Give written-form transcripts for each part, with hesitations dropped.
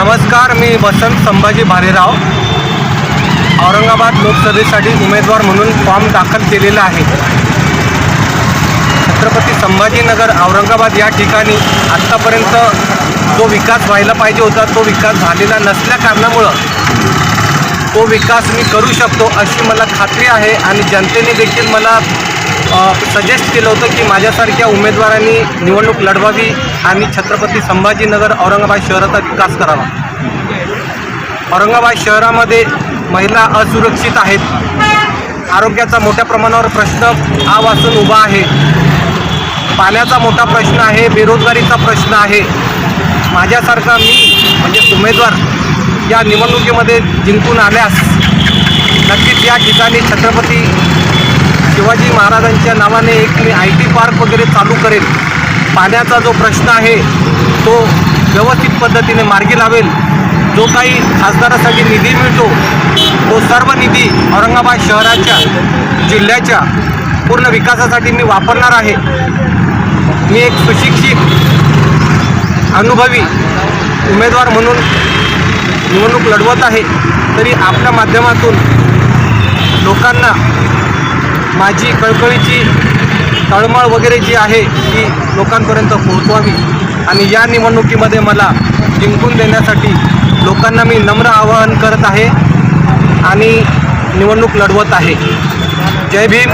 नमस्कार, मी वसंत संभाजी भालेराव औरंगाबाद लोकसभेसाठी उमेदवार म्हणून फॉर्म दाखल केलेला आहे। छत्रपती संभाजीनगर औरंगाबाद या ठिकाणी आत्तापर्यंत जो विकास व्हायला पाहिजे होता तो विकास झालेला नसल्या कारणामुळे तो विकास मी करू शकतो अशी मला खात्री आहे आणि जनतेने देखील मला सजेस्ट केलं होतं की माझ्यासारख्या उमेदवारांनी निवडणूक लढवावी आणि छत्रपती संभाजीनगर औरंगाबाद शहराचा विकास करावा। औरंगाबाद शहरामध्ये महिला असुरक्षित आहेत, आरोग्याचा मोठ्या प्रमाणावर प्रश्न हा वाचून उभा आहे, पाण्याचा मोठा प्रश्न आहे, बेरोजगारीचा प्रश्न आहे। माझ्यासारखा मी म्हणजे उमेदवार या निवडणुकीमध्ये जिंकून आल्यास नक्कीच या ठिकाणी छत्रपती शिवाजी महाराजांच्या नावाने एक मी IT पार्क वगैरे चालू करेल। पाण्याचा जो प्रश्न आहे तो व्यवस्थित पद्धतीने मार्गी लावेल। जो काही खासदारासाठी निधी मिळतो तो सर्व निधी औरंगाबाद शहराच्या जिल्ह्याच्या पूर्ण विकासासाठी मी वापरणार आहे। मी एक सुशिक्षित अनुभवी उमेदवार म्हणून निवडणूक लढवत आहे, तरी आपल्या माध्यमातून लोकांना माझी कळकळीची तळमळ वगैरे जी आहे ती लोकांपर्यंत पोहोचवावी आणि या निवडणुकीमध्ये मला जिंकून देण्यासाठी लोकांना मी नम्र आवाहन करत आहे आणि निवडणूक लढवत आहे। जय भीम,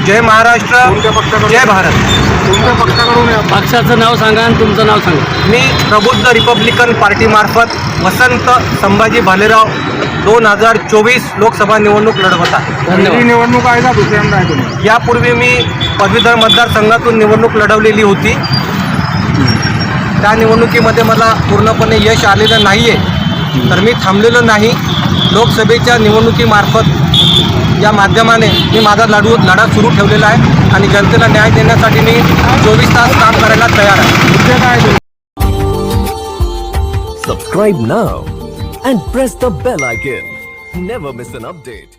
जय महाराष्ट्र, जय भारत। तुमच्या पक्षाकडून पक्षाचं नाव सांगा आणि तुमचं नाव सांगा। मी प्रबुद्ध रिपब्लिकन पार्टीमार्फत वसंत संभाजी भालेराव 2024 लोकसभा निवडणूक लढवत आहे। धन्यवाद। निवडणूक आहे का दुसऱ्यांदा आहे तुम्ही? यापूर्वी मी पदवीधर मतदारसंघातून निवडणूक लढवलेली होती। त्या निवडणुकीमध्ये मला पूर्णपणे यश आलेलं नाही आहे, तर मी थांबलेलो नाही। लोकसभेच्या निवडणुकीमार्फत या माध्यमाने मी माझा लढा सुरू ठेवलेला आहे आणि जनतेला न्याय देण्यासाठी मी 24 तास काम करायला तयार आहे। Subscribe now and press the bell icon. Never miss an update.